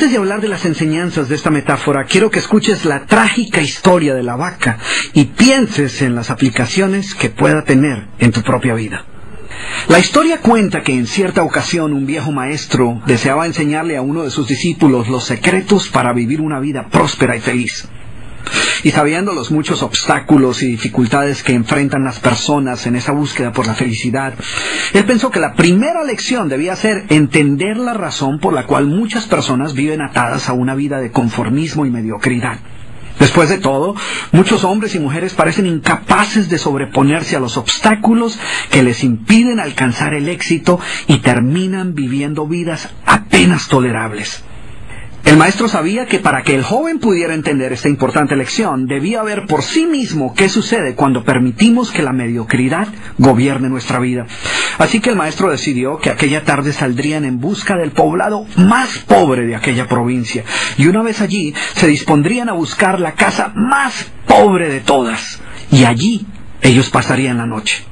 Antes de hablar de las enseñanzas de esta metáfora, quiero que escuches la trágica historia de la vaca y pienses en las aplicaciones que pueda tener en tu propia vida. La historia cuenta que en cierta ocasión un viejo maestro deseaba enseñarle a uno de sus discípulos los secretos para vivir una vida próspera y feliz. Y sabiendo los muchos obstáculos y dificultades que enfrentan las personas en esa búsqueda por la felicidad, él pensó que la primera lección debía ser entender la razón por la cual muchas personas viven atadas a una vida de conformismo y mediocridad. Después de todo, muchos hombres y mujeres parecen incapaces de sobreponerse a los obstáculos que les impiden alcanzar el éxito y terminan viviendo vidas apenas tolerables. El maestro sabía que para que el joven pudiera entender esta importante lección, debía ver por sí mismo qué sucede cuando permitimos que la mediocridad gobierne nuestra vida. Así que el maestro decidió que aquella tarde saldrían en busca del poblado más pobre de aquella provincia, y una vez allí se dispondrían a buscar la casa más pobre de todas, y allí ellos pasarían la noche.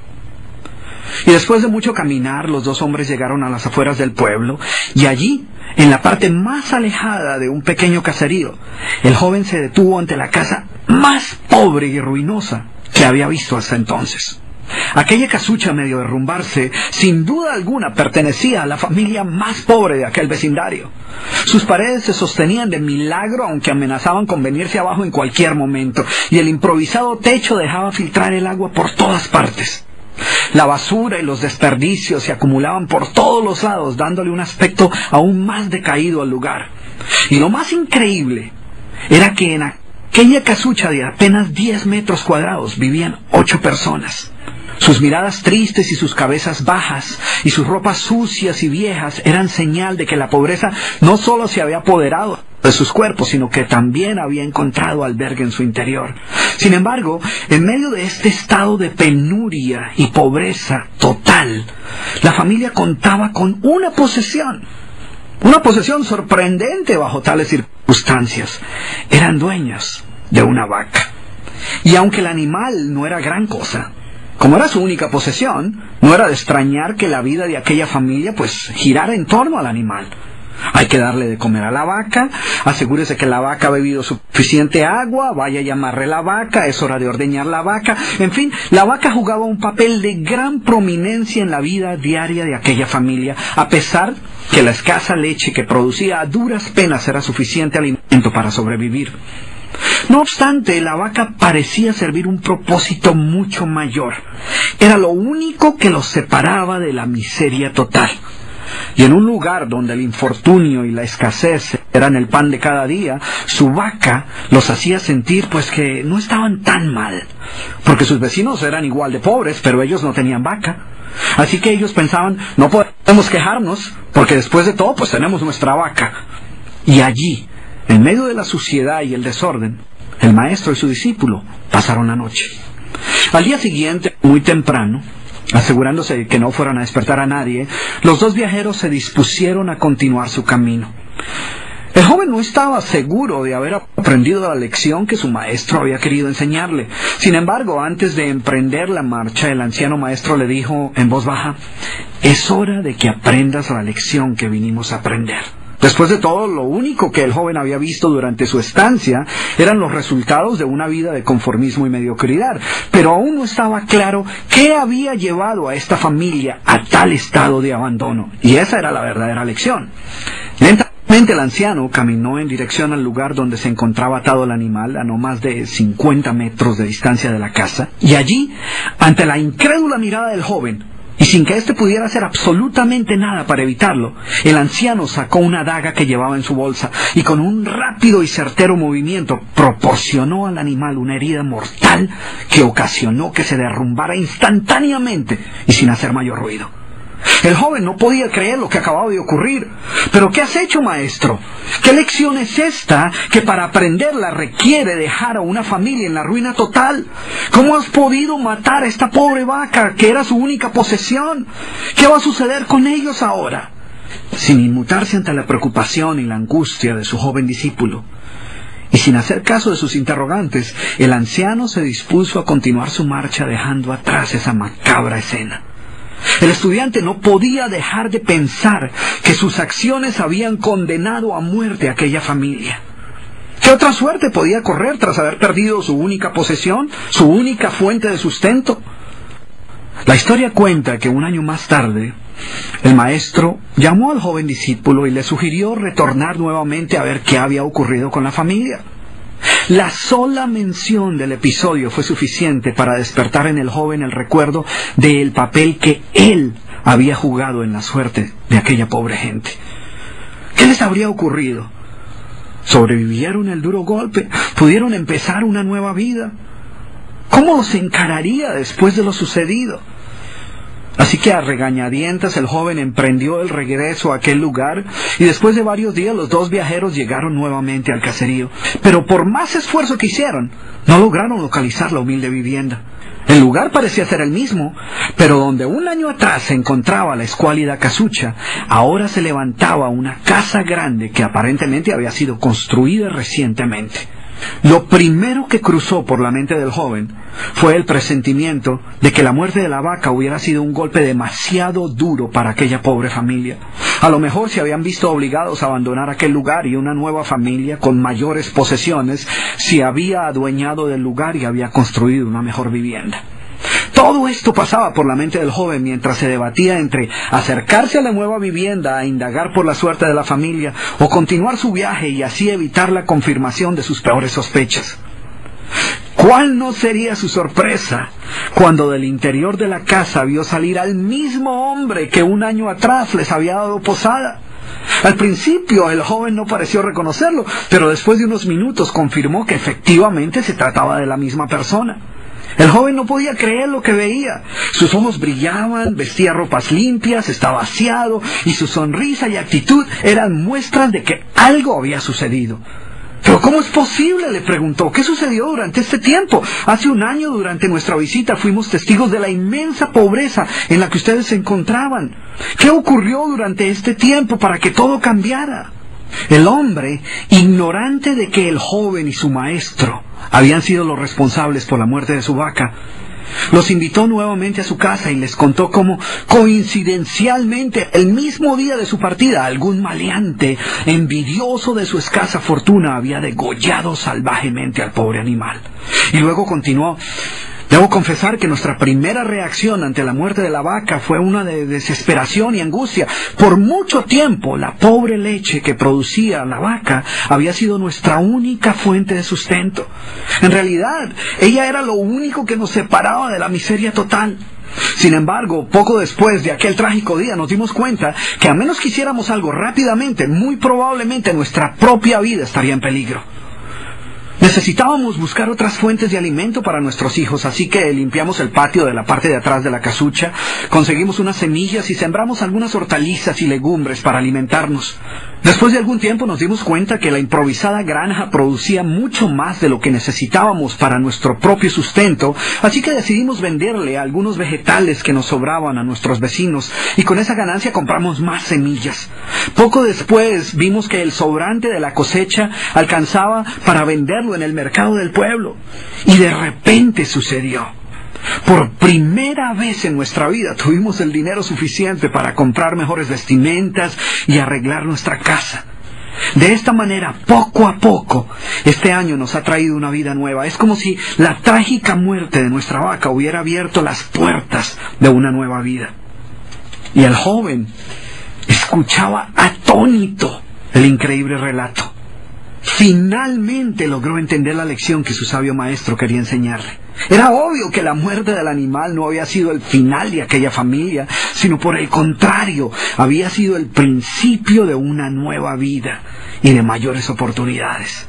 Y después de mucho caminar, los dos hombres llegaron a las afueras del pueblo, y allí, en la parte más alejada de un pequeño caserío, el joven se detuvo ante la casa más pobre y ruinosa que había visto hasta entonces. Aquella casucha, medio derrumbarse, sin duda alguna pertenecía a la familia más pobre de aquel vecindario. Sus paredes se sostenían de milagro, aunque amenazaban con venirse abajo en cualquier momento, y el improvisado techo dejaba filtrar el agua por todas partes. La basura y los desperdicios se acumulaban por todos los lados, dándole un aspecto aún más decaído al lugar. Y lo más increíble era que en aquella casucha de apenas 10 metros cuadrados vivían 8 personas. Sus miradas tristes y sus cabezas bajas y sus ropas sucias y viejas eran señal de que la pobreza no solo se había apoderado de sus cuerpos, sino que también había encontrado albergue en su interior. Sin embargo, en medio de este estado de penuria y pobreza total, la familia contaba con una posesión sorprendente bajo tales circunstancias. Eran dueños de una vaca. Y aunque el animal no era gran cosa, como era su única posesión, no era de extrañar que la vida de aquella familia girara en torno al animal. Hay que darle de comer a la vaca, asegúrese que la vaca ha bebido suficiente agua, vaya a llamarle la vaca, es hora de ordeñar la vaca. En fin, la vaca jugaba un papel de gran prominencia en la vida diaria de aquella familia, a pesar que la escasa leche que producía a duras penas era suficiente alimento para sobrevivir. No obstante, la vaca parecía servir un propósito mucho mayor. Era lo único que los separaba de la miseria total. Y en un lugar donde el infortunio y la escasez eran el pan de cada día, su vaca los hacía sentir que no estaban tan mal, porque sus vecinos eran igual de pobres, pero ellos no tenían vaca. Así que ellos pensaban, no podemos quejarnos, porque después de todo tenemos nuestra vaca. Y allí, en medio de la suciedad y el desorden, el maestro y su discípulo pasaron la noche. Al día siguiente, muy temprano, asegurándose de que no fueran a despertar a nadie, los dos viajeros se dispusieron a continuar su camino. El joven no estaba seguro de haber aprendido la lección que su maestro había querido enseñarle. Sin embargo, antes de emprender la marcha, el anciano maestro le dijo en voz baja: «Es hora de que aprendas la lección que vinimos a aprender». Después de todo, lo único que el joven había visto durante su estancia eran los resultados de una vida de conformismo y mediocridad, pero aún no estaba claro qué había llevado a esta familia a tal estado de abandono, y esa era la verdadera lección. Lentamente el anciano caminó en dirección al lugar donde se encontraba atado el animal, a no más de 50 metros de distancia de la casa, y allí, ante la incrédula mirada del joven, y sin que éste pudiera hacer absolutamente nada para evitarlo, el anciano sacó una daga que llevaba en su bolsa y con un rápido y certero movimiento proporcionó al animal una herida mortal que ocasionó que se derrumbara instantáneamente y sin hacer mayor ruido. El joven no podía creer lo que acababa de ocurrir. «¿Pero qué has hecho, maestro? ¿Qué lección es esta que para aprenderla requiere dejar a una familia en la ruina total? ¿Cómo has podido matar a esta pobre vaca que era su única posesión? ¿Qué va a suceder con ellos ahora?» Sin inmutarse ante la preocupación y la angustia de su joven discípulo, y sin hacer caso de sus interrogantes, el anciano se dispuso a continuar su marcha dejando atrás esa macabra escena. El estudiante no podía dejar de pensar que sus acciones habían condenado a muerte a aquella familia. ¿Qué otra suerte podía correr tras haber perdido su única posesión, su única fuente de sustento? La historia cuenta que un año más tarde, el maestro llamó al joven discípulo y le sugirió retornar nuevamente a ver qué había ocurrido con la familia. La sola mención del episodio fue suficiente para despertar en el joven el recuerdo del papel que él había jugado en la suerte de aquella pobre gente. ¿Qué les habría ocurrido? ¿Sobrevivieron el duro golpe? ¿Pudieron empezar una nueva vida? ¿Cómo los encararía después de lo sucedido? Así que a regañadientes el joven emprendió el regreso a aquel lugar y después de varios días los dos viajeros llegaron nuevamente al caserío. Pero por más esfuerzo que hicieron, no lograron localizar la humilde vivienda. El lugar parecía ser el mismo, pero donde un año atrás se encontraba la escuálida casucha, ahora se levantaba una casa grande que aparentemente había sido construida recientemente. Lo primero que cruzó por la mente del joven fue el presentimiento de que la muerte de la vaca hubiera sido un golpe demasiado duro para aquella pobre familia. A lo mejor se habían visto obligados a abandonar aquel lugar y una nueva familia con mayores posesiones se había adueñado del lugar y había construido una mejor vivienda. Todo esto pasaba por la mente del joven mientras se debatía entre acercarse a la nueva vivienda a indagar por la suerte de la familia o continuar su viaje y así evitar la confirmación de sus peores sospechas. ¿Cuál no sería su sorpresa cuando del interior de la casa vio salir al mismo hombre que un año atrás les había dado posada? Al principio el joven no pareció reconocerlo, pero después de unos minutos confirmó que efectivamente se trataba de la misma persona. El joven no podía creer lo que veía. Sus ojos brillaban, vestía ropas limpias, estaba aseado y su sonrisa y actitud eran muestras de que algo había sucedido. ¿Pero cómo es posible?, le preguntó. ¿Qué sucedió durante este tiempo? Hace un año, durante nuestra visita, fuimos testigos de la inmensa pobreza en la que ustedes se encontraban. ¿Qué ocurrió durante este tiempo para que todo cambiara? El hombre, ignorante de que el joven y su maestro habían sido los responsables por la muerte de su vaca, los invitó nuevamente a su casa y les contó cómo, coincidencialmente, el mismo día de su partida, algún maleante, envidioso de su escasa fortuna, había degollado salvajemente al pobre animal. Y luego continuó: debo confesar que nuestra primera reacción ante la muerte de la vaca fue una de desesperación y angustia. Por mucho tiempo, la pobre leche que producía la vaca había sido nuestra única fuente de sustento. En realidad, ella era lo único que nos separaba de la miseria total. Sin embargo, poco después de aquel trágico día nos dimos cuenta que a menos que hiciéramos algo rápidamente, muy probablemente nuestra propia vida estaría en peligro. Necesitábamos buscar otras fuentes de alimento para nuestros hijos, así que limpiamos el patio de la parte de atrás de la casucha, conseguimos unas semillas y sembramos algunas hortalizas y legumbres para alimentarnos. Después de algún tiempo nos dimos cuenta que la improvisada granja producía mucho más de lo que necesitábamos para nuestro propio sustento, así que decidimos venderle algunos vegetales que nos sobraban a nuestros vecinos y con esa ganancia compramos más semillas. Poco después vimos que el sobrante de la cosecha alcanzaba para venderlo en el mercado del pueblo. Y de repente sucedió. Por primera vez en nuestra vida tuvimos el dinero suficiente para comprar mejores vestimentas y arreglar nuestra casa. De esta manera, poco a poco, este año nos ha traído una vida nueva. Es como si la trágica muerte de nuestra vaca hubiera abierto las puertas de una nueva vida. Y el joven escuchaba atónito el increíble relato. Finalmente logró entender la lección que su sabio maestro quería enseñarle. Era obvio que la muerte del animal no había sido el final de aquella familia, sino por el contrario, había sido el principio de una nueva vida y de mayores oportunidades.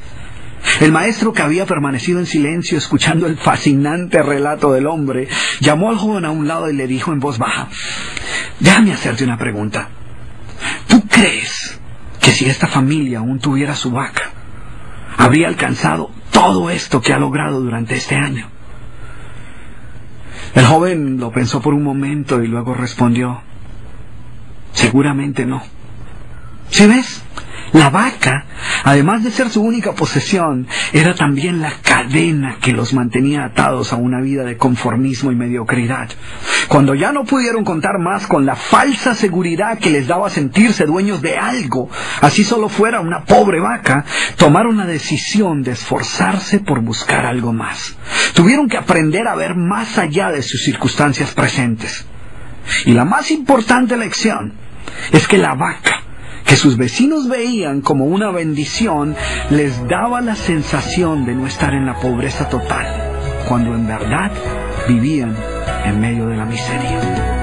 El maestro, que había permanecido en silencio escuchando el fascinante relato del hombre, llamó al joven a un lado y le dijo en voz baja: déjame hacerte una pregunta. ¿Tú crees que si esta familia aún tuviera su vaca, habría alcanzado todo esto que ha logrado durante este año? El joven lo pensó por un momento y luego respondió: seguramente no. ¿Sí ves? La vaca, además de ser su única posesión, era también la cadena que los mantenía atados a una vida de conformismo y mediocridad. Cuando ya no pudieron contar más con la falsa seguridad que les daba sentirse dueños de algo, así solo fuera una pobre vaca, tomaron la decisión de esforzarse por buscar algo más. Tuvieron que aprender a ver más allá de sus circunstancias presentes. Y la más importante lección es que la vaca, que sus vecinos veían como una bendición, les daba la sensación de no estar en la pobreza total, cuando en verdad vivían en medio de la miseria.